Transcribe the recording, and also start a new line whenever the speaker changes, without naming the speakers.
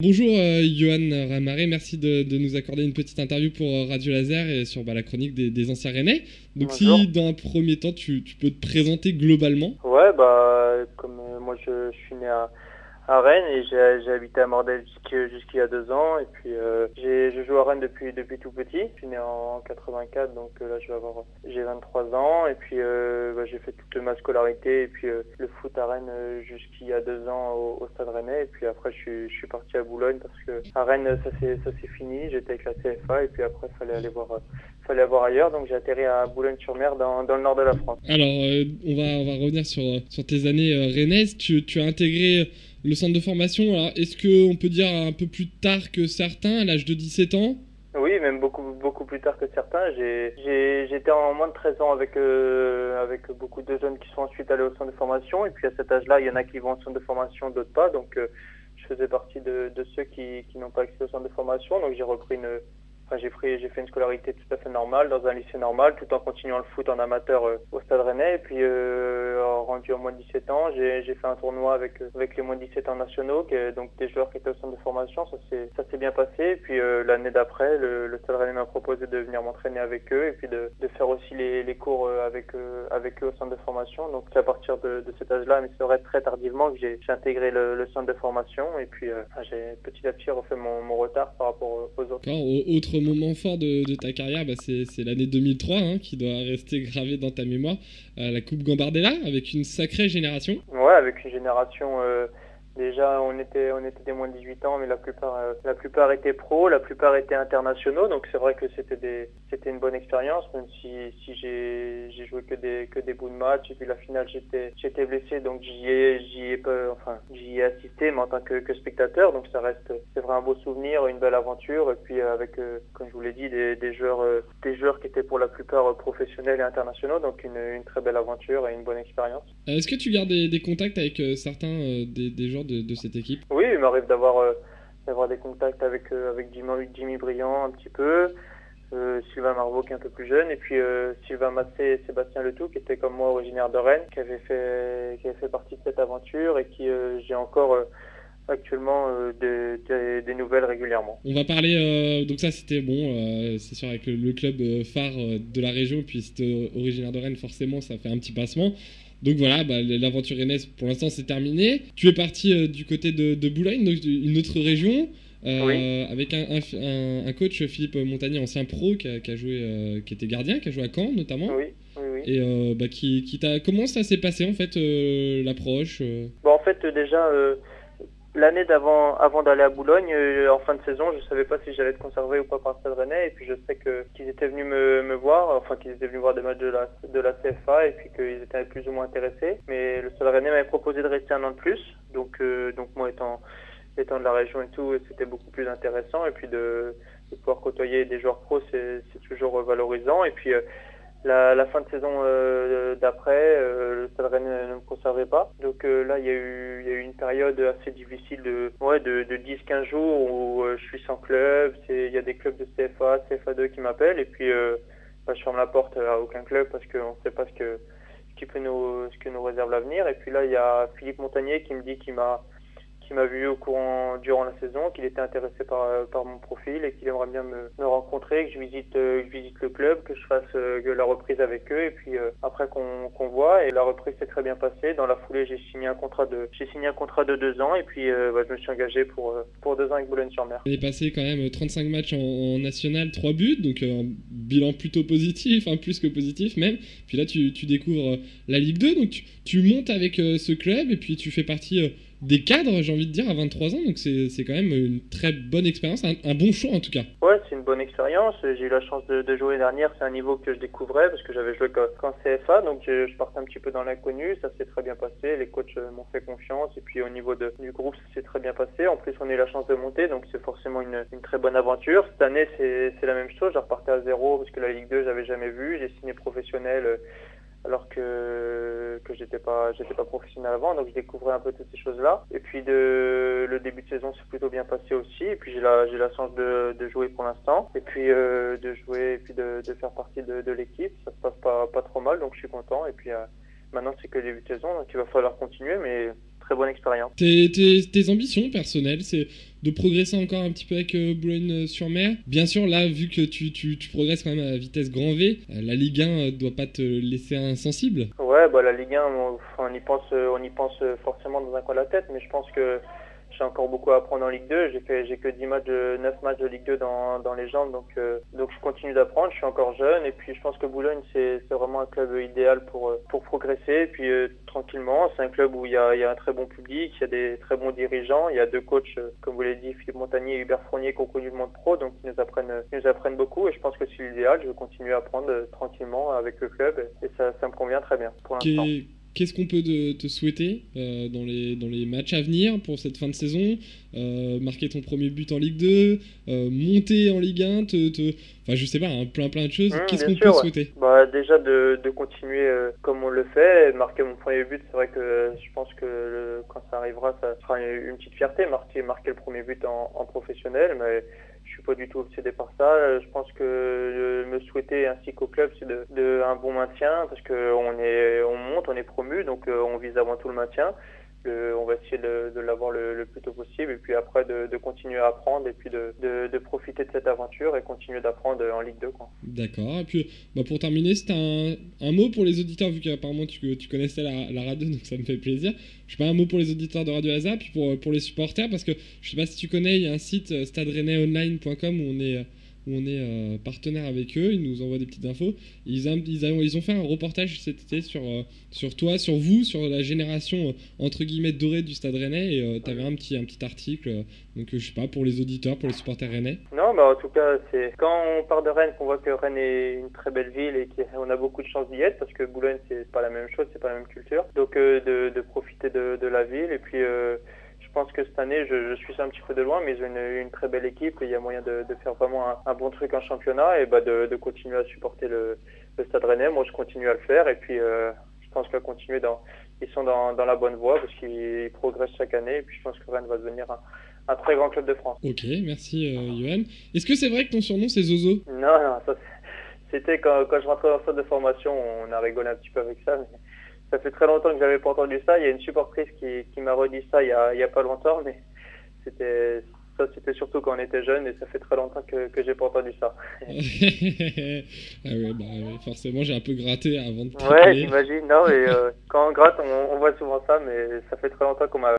Bonjour Johan Ramaré, merci de nous accorder une petite interview pour Radio Laser et sur la chronique des anciens Rennais. Donc
Bonjour.
si dans un premier temps tu peux te présenter globalement.
Ouais, comme moi je suis né à Rennes et j'ai habité à Mordel jusqu'il y a 2 ans. Et puis je joue à Rennes depuis tout petit. Je suis né en 84, donc là j'ai 23 ans. Et puis j'ai fait toute ma scolarité et puis le foot à Rennes jusqu'il y a 2 ans au Stade Rennais. Et puis après je suis parti à Boulogne parce que à Rennes ça s'est fini. J'étais avec la CFA et puis après fallait aller voir ailleurs. Donc j'ai atterri à Boulogne-sur-Mer dans le nord de la France.
Alors on va revenir sur tes années rennaises. Tu as intégré le centre de formation. Alors est-ce qu'on peut dire un peu plus tard que certains, à l'âge de 17 ans?
Oui, même beaucoup plus tard que certains. J'étais en moins de 13 ans avec beaucoup de jeunes qui sont ensuite allés au centre de formation. Et puis à cet âge-là, il y en a qui vont au centre de formation, d'autres pas. Donc je faisais partie de ceux qui n'ont pas accès au centre de formation. Donc j'ai fait une scolarité tout à fait normale dans un lycée normal, tout en continuant le foot en amateur au Stade Rennais. Et puis rendu en moins de 17 ans, j'ai fait un tournoi avec les moins de 17 ans nationaux, donc des joueurs qui étaient au centre de formation. Ça s'est bien passé. Et puis l'année d'après, le Stade Rennais m'a proposé de venir m'entraîner avec eux et puis de faire aussi les cours avec eux au centre de formation. Donc c'est à partir de cet âge-là, mais c'est vrai très tardivement, que j'ai intégré le centre de formation. Et puis j'ai petit à petit refait mon retard par rapport aux autres.
Autre moment fort de ta carrière, c'est l'année 2003 qui doit rester gravé dans ta mémoire. La Coupe Gambardella avec une sacrée génération.
Ouais, avec une génération. Déjà, on était des moins de 18 ans, mais la plupart étaient pros, la plupart étaient internationaux. Donc c'est vrai que c'était une bonne expérience, même si j'ai joué que des bouts de match. Et puis la finale, j'étais blessé, donc j'y ai assisté, mais en tant que spectateur. Donc c'est vraiment un beau souvenir, une belle aventure. Et puis avec, comme je vous l'ai dit, des joueurs qui étaient pour la plupart professionnels et internationaux. Donc une très belle aventure et une bonne expérience.
Est-ce que tu gardes des contacts avec certains des joueurs de cette équipe?
Oui, il m'arrive d'avoir des contacts avec Jimmy Briand un petit peu, Sylvain Marvaux qui est un peu plus jeune, et puis Sylvain Massé et Sébastien Letout qui étaient comme moi originaires de Rennes, qui avaient fait partie de cette aventure et qui j'ai encore actuellement des nouvelles régulièrement.
On va parler, donc ça c'était bon, c'est sûr avec le club phare de la région, puis si t'es originaire de Rennes, forcément ça fait un petit passement. Donc voilà, l'aventure rennaise pour l'instant c'est terminé. Tu es parti du côté de Boulogne, donc une autre région,
Oui.
avec un coach, Philippe Montagnier, ancien pro, qui a joué, qui était gardien, qui a joué à Caen notamment.
Oui, oui, oui.
Et qui t'a. Comment ça s'est passé en fait l'approche
Bon, en fait, déjà, l'année avant d'aller à Boulogne, en fin de saison, je savais pas si j'allais être conservé ou pas par le Stade Rennais. Et puis je sais qu'ils étaient venus me voir, enfin qu'ils étaient venus voir des matchs de la CFA et puis qu'ils étaient plus ou moins intéressés. Mais le Stade Rennais m'avait proposé de rester un an de plus. Donc moi étant de la région et tout, c'était beaucoup plus intéressant. Et puis de pouvoir côtoyer des joueurs pros, c'est toujours valorisant. Et puis la fin de saison d'après, le Stade Rennais ne me conservait pas. Donc là, il y a eu une période assez difficile de 10-15 jours où je suis sans club. Il y a des clubs de CFA, CFA2 qui m'appellent et puis je ferme la porte à aucun club parce qu'on ne sait pas ce que nous réserve l'avenir. Et puis là, il y a Philippe Montagnier qui me dit qu'il m'a vu durant la saison, qu'il était intéressé par mon profil et qu'il aimerait bien me rencontrer, que je visite le club, que je fasse la reprise avec eux et puis après qu'on voit. Et la reprise s'est très bien passée. Dans la foulée, j'ai signé un contrat de 2 ans et puis je me suis engagé pour 2 ans avec Boulogne-sur-Mer.
On est passé quand même 35 matchs en national, 3 buts, donc un bilan plutôt positif, plus que positif même. Puis là, tu découvres la Ligue 2, donc tu montes avec ce club et puis tu fais partie des cadres, j'ai envie de dire, à 23 ans. Donc c'est quand même une très bonne expérience, un bon choix en tout cas.
Ouais, c'est une bonne expérience. J'ai eu la chance de jouer dernière. C'est un niveau que je découvrais parce que j'avais joué qu'en CFA. Donc je partais un petit peu dans l'inconnu. Ça s'est très bien passé. Les coachs m'ont fait confiance. Et puis au niveau du groupe, ça s'est très bien passé. En plus, on a eu la chance de monter. Donc c'est forcément une très bonne aventure. Cette année, c'est la même chose. Je repartais à zéro parce que la Ligue 2, j'avais jamais vu. J'ai signé professionnel alors que j'étais pas professionnel avant, donc je découvrais un peu toutes ces choses-là. Et puis le début de saison s'est plutôt bien passé aussi, et puis j'ai la chance de jouer pour l'instant, et puis de jouer et puis de faire partie de l'équipe. Ça se passe pas trop mal, donc je suis content. Et puis maintenant c'est que le début de saison, donc il va falloir continuer, mais très bonne expérience.
Tes ambitions personnelles, c'est de progresser encore un petit peu avec Boulogne-sur-Mer. Bien sûr, là, vu que tu progresses quand même à vitesse grand V, la Ligue 1 doit pas te laisser insensible.
Ouais, bah la Ligue 1, on y pense forcément dans un coin de la tête, mais je pense que j'ai encore beaucoup à apprendre en Ligue 2. J'ai que 9 matchs de Ligue 2 dans les jambes, donc je continue d'apprendre. Je suis encore jeune, et puis je pense que Boulogne c'est vraiment un club idéal pour progresser. Et puis tranquillement, c'est un club où il y a un très bon public, il y a des très bons dirigeants, il y a deux coachs, comme vous l'avez dit, Philippe Montagnier et Hubert Fournier, qui ont connu le monde pro, donc ils nous apprennent beaucoup. Et je pense que c'est l'idéal. Je vais continuer à apprendre tranquillement avec le club, et ça me convient très bien pour l'instant.
Qu'est-ce qu'on peut te souhaiter dans les matchs à venir pour cette fin de saison? Marquer ton premier but en Ligue 2, monter en Ligue 1, enfin je sais pas, hein, plein de choses. Qu'est-ce qu'on peut souhaiter?
Bah, déjà de continuer comme on le fait, marquer mon premier but. C'est vrai que je pense que quand ça arrivera, ça sera une petite fierté, marquer le premier but en professionnel, mais je suis pas du tout obsédé par ça. Je pense que me souhaiter ainsi qu'au club, c'est de un bon maintien, parce que on monte, on est promu, donc on vise avant tout le maintien. On va essayer de l'avoir le plus tôt possible, et puis après de continuer à apprendre, et puis de profiter de cette aventure et continuer d'apprendre en Ligue 2, quoi.
D'accord. Et puis pour terminer, c'est un mot pour les auditeurs, vu qu'apparemment tu connaissais la radio, donc ça me fait plaisir. Je sais pas, un mot pour les auditeurs de Radio Hazard, puis pour les supporters, parce que je sais pas si tu connais, il y a un site stadrennaisoonline.com où on est partenaire avec eux. Ils nous envoient des petites infos. Ils ont fait un reportage cet été sur toi, sur vous, sur la génération entre guillemets dorée du Stade Rennais, et tu avais un petit article, donc je sais pas, pour les auditeurs, pour les supporters rennais.
Non, bah en tout cas, c'est quand on part de Rennes qu'on voit que Rennes est une très belle ville et qu'on a beaucoup de chance d'y être, parce que Boulogne c'est pas la même chose, c'est pas la même culture. Donc de profiter de la ville, et puis je pense que cette année, je suis un petit peu de loin, mais ils ont une très belle équipe, et il y a moyen de faire vraiment un bon truc en championnat, et bah de continuer à supporter le Stade Rennais. Moi, je continue à le faire, et puis je pense qu'à continuer ils sont dans la bonne voie, parce qu'ils progressent chaque année, et puis je pense que Rennes va devenir un très grand club de France.
Ok, merci Johan. Est-ce que c'est vrai que ton surnom c'est Zozo?
Non, ça c'était quand je rentrais en centre de formation, on a rigolé un petit peu avec ça, mais ça fait très longtemps que j'avais pas entendu ça. Il y a une supportrice qui m'a redit ça il y a pas longtemps, mais c'était surtout quand on était jeune, et ça fait très longtemps que j'ai pas entendu ça.
Ah ouais, bah forcément j'ai un peu gratté avant de
t'appeler. Ouais, j'imagine. Non, et quand on gratte, on voit souvent ça, mais ça fait très longtemps qu'on m'a